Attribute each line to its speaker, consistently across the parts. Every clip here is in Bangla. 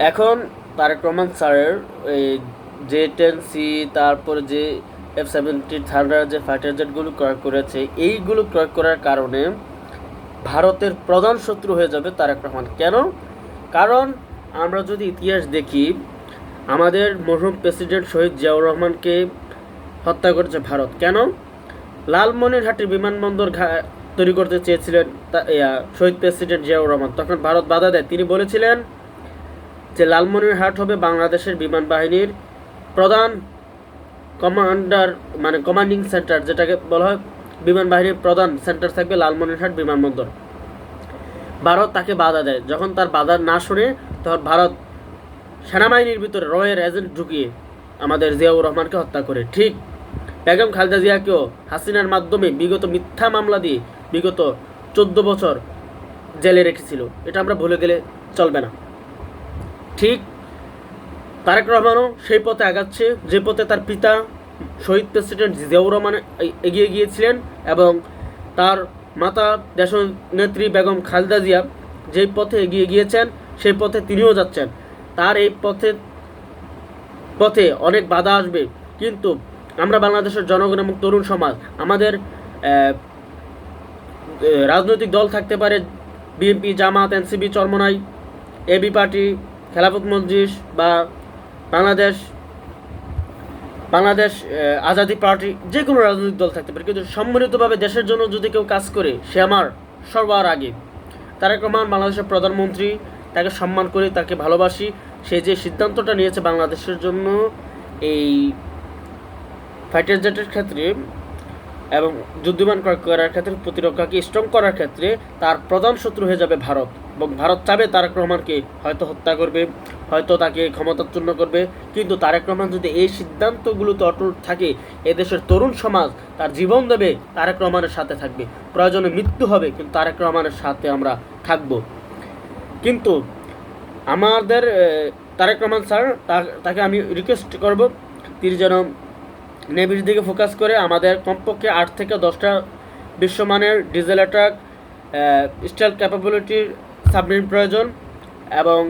Speaker 1: এখন তারেক রহমান স্যারের এই J-10C, তারপরে যে F-17 থান্ডার যে ফাইটার জেটগুলো ক্রয় করেছে, এইগুলো ক্রয় করার কারণে ভারতের প্রধান শত্রু হয়ে যাবে তারেক রহমান। কেন? কারণ আমরা যদি ইতিহাস দেখি, আমাদের মরহুম প্রেসিডেন্ট শহীদ জিয়াউর রহমানকে হত্যা করেছে ভারত। কেন? লালমনিরহাটের বিমানবন্দর তৈরি করতে চেয়েছিলেন শহীদ প্রেসিডেন্ট জিয়াউর রহমান, তখন ভারত বাধা দেয়। তিনি বলেছিলেন যে লালমনিরহাট হবে বাংলাদেশের বিমান বাহিনীর প্রধান কমান্ডার, মানে কমান্ডিং সেন্টার, যেটাকে বলা হয় বিমান বাহিনীর প্রধান সেন্টার থাকবে লালমনিরহাট বিমানবন্দর। ভারত তাকে বাধা দেয়। যখন তার বাধা না শুনে, তখন ভারত সেনাবাহিনীর ভিতরে রয়ের এজেন্ট ঢুকিয়ে আমাদের জিয়াউর রহমানকে হত্যা করে। ঠিক বেগম খালেদা জিয়াকেও হাসিনার মাধ্যমে বিগত মিথ্যা মামলা দিয়ে বিগত 14 বছর জেলে রেখেছিল। এটা আমরা ভুলে গেলে চলবে না। ঠিক তারেক রহমানও সেই পথে আগাচ্ছে, যে পথে তার পিতা শহীদ প্রেসিডেন্ট জিয়াউর রহমান এগিয়ে গিয়েছিলেন, এবং তার মাতা দেশনেত্রী বেগম খালেদা জিয়া যেই পথে এগিয়ে গিয়েছেন, সেই পথে তিনিও যাচ্ছেন। তার এই পথে অনেক বাধা আসবে, কিন্তু আমরা বাংলাদেশের জনগণ এবং তরুণ সমাজ, আমাদের রাজনৈতিক দল থাকতে পারে বিএনপি, জামাত, NCP, Charmonai, AB party, Khelafat Majlis, বা বাংলাদেশ আজাদি পার্টি, যে কোনো রাজনৈতিক দল থাকতে পারে, কিন্তু সম্মিলিতভাবে দেশের জন্য যদি কেউ কাজ করে, সে আমার সবার আগে। তারেক রহমান বাংলাদেশের প্রধানমন্ত্রী, তাকে সম্মান করি, তাকে ভালোবাসি। সে যে সিদ্ধান্তটা নিয়েছে বাংলাদেশের জন্য এই ফাইটার জেটের ক্ষেত্রে এবং যুদ্ধবিমান ক্রয় করার ক্ষেত্রে, প্রতিরক্ষাকে স্ট্রং করার ক্ষেত্রে, তার প্রধান শত্রু হয়ে যাবে ভারত। এবং ভারত চাবে তারেক রহমানকে হয়তো হত্যা করবে, হয়তো তাকে ক্ষমতাচ্যুত করবে, কিন্তু তারেক রহমান যদি এই সিদ্ধান্তগুলোতে অটুট থাকে, এদেশের তরুণ সমাজ তার জীবন দেবে, তারেক রহমানের সাথে থাকবে। প্রয়োজনে মৃত্যু হবে, কিন্তু তারেক রহমানের সাথে আমরা থাকব। কিন্তু আমাদের তারেক রহমান স্যার, তাকে আমি রিকোয়েস্ট করব, তিনি যেন নেভির দিকে ফোকাস করে আমাদের কমপক্ষে 8 থেকে 10টা বিশ্বমানের ডিজেল অ্যাটাক স্টাইল ক্যাপাবিলিটির সাবমেরিন প্রয়োজন, এবং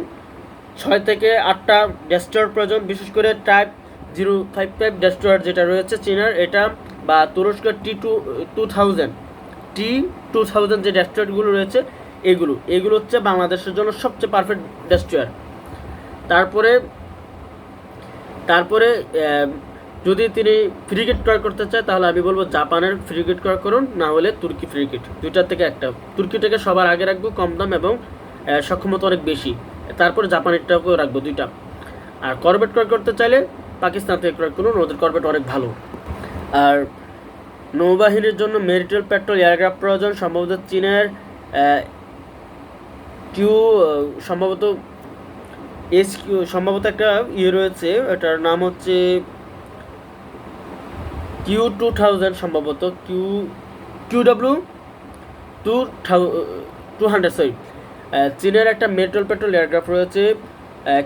Speaker 1: 6 থেকে 8টা ডেস্ট্রয়ার প্রয়োজন, বিশেষ করে টাইপ 055 ডেস্ট্রয়ার যেটা রয়েছে চীনার, এটা বা তুরস্কের T2000 যে ডেস্ট্রয়ারগুলো রয়েছে, এগুলো হচ্ছে বাংলাদেশের জন্য সবচেয়ে পারফেক্ট ডেস্ট্রয়ার। তারপরে যদি তিনি ফ্রিগেট ক্রয় করতে চায়, তাহলে আমি বলবো জাপানের ফ্রিগেট ক্রয় করুন, না হলে তুর্কি ফ্রিগেট, দুইটার থেকে একটা। তুর্কিটাকে সবার আগে রাখবো, কম দাম এবং সক্ষমতা অনেক বেশি। তারপরে জাপানেরটাকেও রাখবো, দুইটা। আর করবেট ক্রয় করতে চাইলে পাকিস্তান থেকে ক্রয় করুন, ওদের করবেট অনেক ভালো। আর নৌবাহিনীর জন্য মেরিটাইল পেট্রোল এয়ারক্রাফট প্রয়োজন, সম্ভবত চীনের সম্ভবত একটা রয়েছে, এটার নাম হচ্ছে Q2000, সম্ভবত QW200, সরি। চীনের একটা মেরিটাইল পেট্রোল এয়ারক্রাফট রয়েছে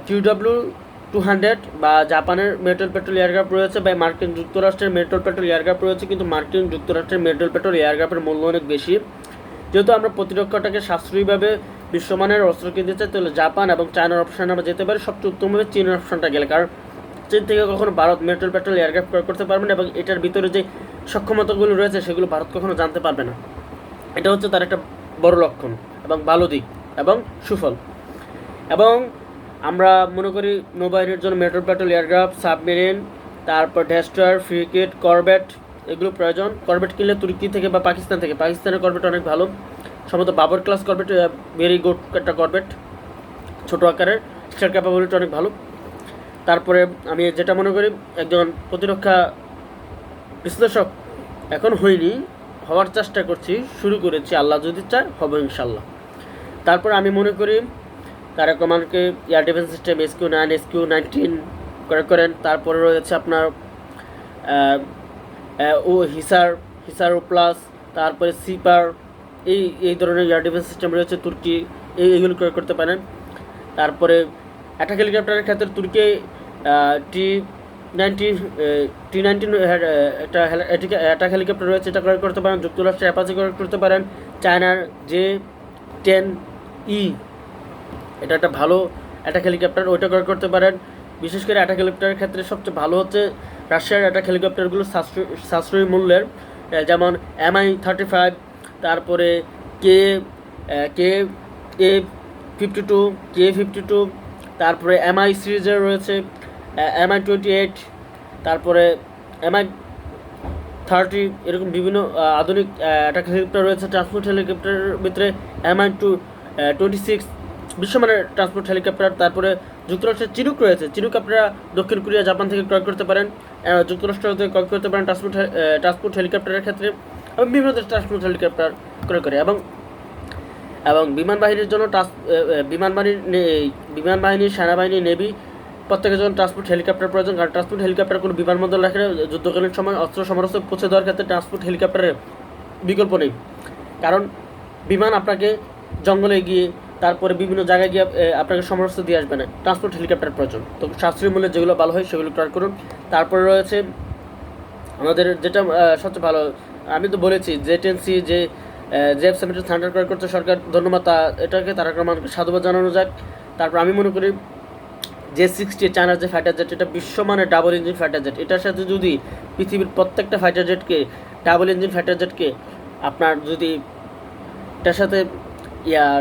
Speaker 1: QW200, বা জাপানের মেরিটাইল পেট্রোল এয়ারক্রাফট রয়েছে, বা মার্কিন যুক্তরাষ্ট্রের মেরিটাইল পেট্রোল এয়ারক্রাফট রয়েছে, কিন্তু মার্কিন যুক্তরাষ্ট্রের মেরিটাইল পেট্রোল এয়ারক্রাফটের মূল্য অনেক বেশি। যেহেতু আমরা প্রতিরক্ষাটাকে সাশ্রয়ীভাবে বিশ্বমানের অস্ত্র কিনতে চাই, তাহলে জাপান এবং চায়নার অপশানে আমরা যেতে পারি। সবচেয়ে উত্তমভাবে চীনের অপশানটা গেলে, কারণ চীন থেকে কখনো ভারত মেরিটাইল পেট্রোল এয়ারক্রাফট ক্রয় করতে পারবে না, এবং এটার ভিতরে যে সক্ষমতাগুলো রয়েছে সেগুলো ভারত কখনো জানতে পারবে না। এটা হচ্ছে তার একটা বড় লক্ষণ এবং ভালো দিক এবং সুফল। এবং আমরা মনে করি নৌবাহিনীর জন্য মেরিটাইল পেট্রোল এয়ারক্রাফট, সাবমেরিন, তারপর ডেস্ট্রয়ার, ফ্রিগেট, করবেট, এগুলো প্রয়োজন। করবেট কিনলে তুর্কি থেকে বা পাকিস্তান থেকে। পাকিস্তানের করবেট অনেক ভালো, সম্ভবত Babur class corvette, very good একটা করবেট, ছোটো আকারের, স্টার ক্যাপাবিলিটি অনেক ভালো। তারপরে আমি যেটা মনে করি, একজন প্রতিরক্ষা বিশ্লেষক এখন হইনি, হওয়ার চেষ্টা করছি, শুরু করেছি, আল্লাহ যদি চায় হবে ইনশাল্লাহ। তারপর আমি মনে করি তারেক রহমানকে air defence system SQ9, SQ19 করেন। তারপরে রয়েছে আপনার হিসার প্লাস, তারপরে সিপার, এই ধরনের এয়ার ডিফেন্স সিস্টেম রয়েছে তুর্কি, এইগুলো ক্রয় করতে পারেন। তারপরে অ্যাটাক হেলিকপ্টারের ক্ষেত্রে তুর্কি T19 একটা অ্যাটাক হেলিকপ্টার রয়েছে, এটা ক্রয় করতে পারেন। যুক্তরাষ্ট্রের অ্যাপাচি ক্রয় করতে পারেন। চায়নার J-10E, এটা একটা ভালো অ্যাটাক হেলিকপ্টার, ওইটা ক্রয় করতে পারেন। বিশেষ করে অ্যাটাক হেলিকপ্টারের ক্ষেত্রে সবচেয়ে ভালো হচ্ছে রাশিয়ার অ্যাটাক হেলিকপ্টারগুলো সাশ্রয়ী মূল্যের, যেমন MI-35, তারপরে কে কে এ 52, Ka-52, তারপরে MI সিরিজের রয়েছে MI-28, তারপরে MI-30, এরকম বিভিন্ন আধুনিক অ্যাটাক হেলিকপ্টার রয়েছে। ট্রান্সপোর্ট হেলিকপ্টারের ভিতরে MI-26 বিশ্বমানের ট্রান্সপোর্ট হেলিকপ্টার। তারপরে যুক্তরাষ্ট্রের চিনুক রয়েছে, চিনুক আপনারা দক্ষিণ কোরিয়া, জাপান থেকে ক্রয় করতে পারেন, যুক্তরাষ্ট্র থেকে ক্রয় করতে পারেন ট্রান্সপোর্ট হেলিকপ্টারের ক্ষেত্রে, এবং বিভিন্ন দেশ ট্রান্সপোর্ট হেলিকপ্টার ক্রয় করে। এবং বিমান বাহিনীর জন্য বিমান বাহিনী, সেনাবাহিনী, নেভি প্রত্যেকের জন্য ট্রান্সপোর্ট হেলিকপ্টার প্রয়োজন, কারণ ট্রান্সপোর্ট হেলিকপ্টার কোনো বিমানবন্দর রাখলে যুদ্ধকালীন সময় অস্ত্র সমরাস্ত্র পৌঁছে দেওয়ার ক্ষেত্রে ট্রান্সপোর্ট হেলিকপ্টারের বিকল্প নেই। কারণ বিমান আপনাকে জঙ্গলে গিয়ে তারপরে বিভিন্ন জায়গায় গিয়ে আপনাকে সমরাস্ত্র দিয়ে আসবে না, ট্রান্সপোর্ট হেলিকপ্টার প্রয়োজন। তো সাশ্রয়ী মূল্যে যেগুলো ভালো হয় সেগুলো ক্রয় করুন। তারপরে রয়েছে আমাদের যেটা সবচেয়ে ভালো, আমি তো বলেছি J-10C, যে F-17 থান্ডার ক্রয় করতে সরকার, ধন্যবাদ, এটাকে তারেক রহমানকে সাধুবাদ জানানো যাক। তারপর আমি মনে করি J-60 চায়নার যে ফাইটার জেট, এটা বিশ্বমানের ডাবল ইঞ্জিন ফাইটার জেট। এটার সাথে যদি পৃথিবীর প্রত্যেকটা ফাইটার জেটকে, ডাবল ইঞ্জিন ফাইটার জেটকে আপনার যদি এটার সাথে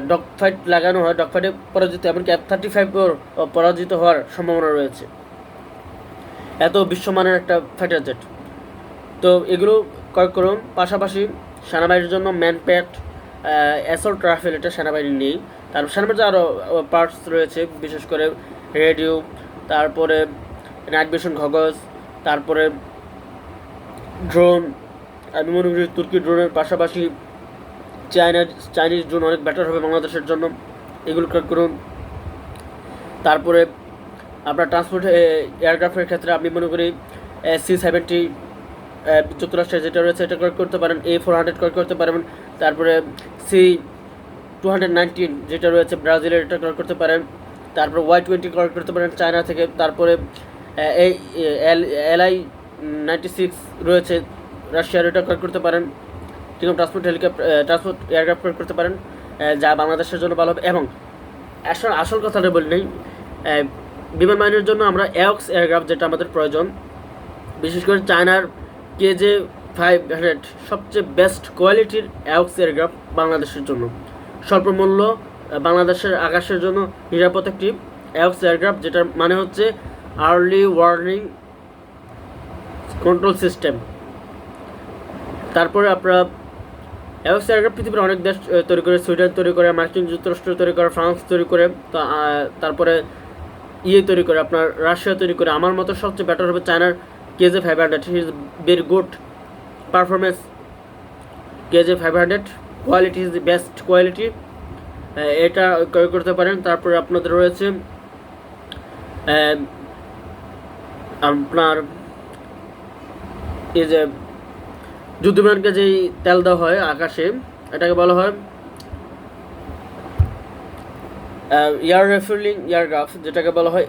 Speaker 1: ডগ ফাইট লাগানো হয়, ডগ ফাইটে পরাজিত, এমনকি F-35 পরাজিত হওয়ার সম্ভাবনা রয়েছে। এত বিশ্বমানের একটা ফাইটার জেট, তো এগুলো ক্রয় করুন। পাশাপাশি সেনাবাহিনীর জন্য ম্যানপ্যাড অ্যাসল্ট রাইফেল, এটা সেনাবাহিনী নেই। তারপর সেনাবাহিনীর আরও পার্টস রয়েছে, বিশেষ করে রেডিও, তারপরে নাইট ভিশন গগলস, তারপরে ড্রোন। আমি মনে করি তুর্কি ড্রোনের পাশাপাশি চাইনিজ ড্রোন অনেক বেটার হবে বাংলাদেশের জন্য, এগুলো ক্রয় করুন। তারপরে আপনার ট্রান্সপোর্ট এয়ারক্রাফটের ক্ষেত্রে আমি মনে করি C-70 যুক্তরাষ্ট্রের যেটা রয়েছে এটা ক্রয় করতে পারেন, A-400 ক্রয় করতে পারেন। তারপরে C-219 যেটা রয়েছে ব্রাজিলের, এটা ক্রয় করতে পারেন। তারপরে Y-20 ক্রয় করতে পারেন চায়না থেকে। তারপরে এই LI-96 রয়েছে রাশিয়ার, এটা ক্রয় করতে পারেন। ঠিক আছে, ট্রান্সপোর্ট এয়ারক্রাফট ক্রয় করতে পারেন, যা বাংলাদেশের জন্য ভালো হবে। এবং আসল কথাটা বলি নেই, বিমান বাহিনীর জন্য আমরা অ্যাওক্স এয়ারক্রাফট যেটা আমাদের প্রয়োজন, বিশেষ করে চায়নার KJ-500 সবচেয়ে বেস্ট কোয়ালিটির অ্যাওক্স এয়ারক্রাফট বাংলাদেশের জন্য, স্বল্প মূল্য, বাংলাদেশের আকাশের জন্য নিরাপদ একটি অ্যাওক্স এয়ারক্রাফট, যেটার মানে হচ্ছে আর্লি ওয়ার্নিং কন্ট্রোল সিস্টেম। তারপরে আপনারা অ্যাওক্স এয়ারক্রাফট পৃথিবীর অনেক দেশ তৈরি করে, সুইডেন তৈরি করে, মার্কিন যুক্তরাষ্ট্র তৈরি করে, ফ্রান্স তৈরি করে, তো তারপরে তৈরি করে, আপনার রাশিয়া তৈরি করে। আমার মতো সবচেয়ে বেটার হবে চায়নার KJ-500, is very good performance. KJ-500 quality is the best quality, এটা ক্রয় করতে পারেন। তারপরে আপনাদের রয়েছে আপনার এই যে যুদ্ধবিমানকে যেই তেল দেওয়া হয় আকাশে, এটাকে বলা হয় এয়ার রিফুয়েলিং এয়ারক্রাফট, যেটাকে বলা হয়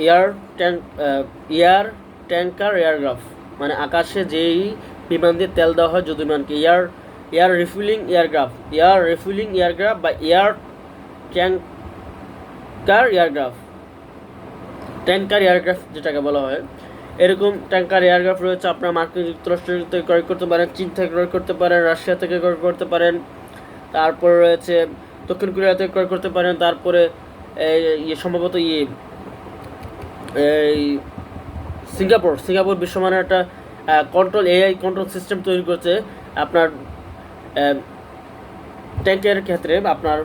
Speaker 1: এয়ার ট্যাঙ্কার এয়ারক্রাফট। মানে আকাশে যেই বিমান দিয়ে তেল দেওয়া হয় যুদ্ধবিমানকে এয়ার রিফুয়েলিং এয়ারক্রাফট বা এয়ার ট্যাঙ্কার এয়ারক্রাফট যেটাকে বলা হয়। এরকম ট্যাঙ্কার এয়ারক্রাফট রয়েছে আপনার মার্কিন যুক্তরাষ্ট্র থেকে ক্রয় করতে পারেন, চীন থেকে ক্রয় করতে পারেন, রাশিয়া থেকে ক্রয় করতে পারেন, তারপর রয়েছে দক্ষিণ কোরিয়া থেকে ক্রয় করতে পারেন। তারপরে সম্ভবত এই সিঙ্গাপুর বিশ্বমানের একটা AI কন্ট্রোল সিস্টেম তৈরি করছে আপনার ট্যাঙ্কের ক্ষেত্রে, আপনার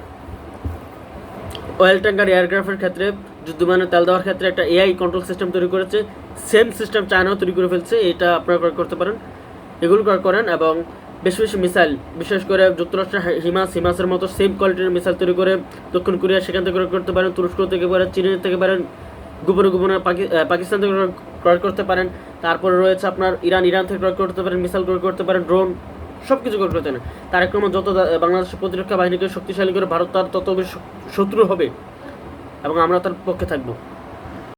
Speaker 1: অয়েল ট্যাঙ্কার এয়ারক্রাফটের ক্ষেত্রে, যুদ্ধবিমানে তেল দেওয়ার ক্ষেত্রে একটা AI কন্ট্রোল সিস্টেম তৈরি করেছে। সেম সিস্টেম চায়নাও তৈরি করে ফেলছে, এটা আপনারা ক্রয় করতে পারেন, এগুলো ক্রয় করেন। এবং বেশি বেশি মিসাইল, বিশেষ করে যুক্তরাষ্ট্রের হিমাসের মতো সেম কোয়ালিটির মিসাইল তৈরি করে দক্ষিণ কোরিয়া সেখান থেকে ক্রয় করতে পারেন, তুরস্ক থেকে পারেন, চীনের থেকে পারেন, গোপনে পাকিস্তান থেকে ক্রয় করতে পারেন। তারপরে রয়েছে আপনার ইরান থেকে ক্রয় করতে পারেন, মিসাইল ক্রয় করতে পারেন, ড্রোন, সব কিছু ক্রয় করতে পারেন। তারেক রহমান যত বাংলাদেশের প্রতিরক্ষা বাহিনীকে শক্তিশালী করে ভারত তার তত বেশি শত্রু হবে, এবং আমরা তার পক্ষে থাকবো।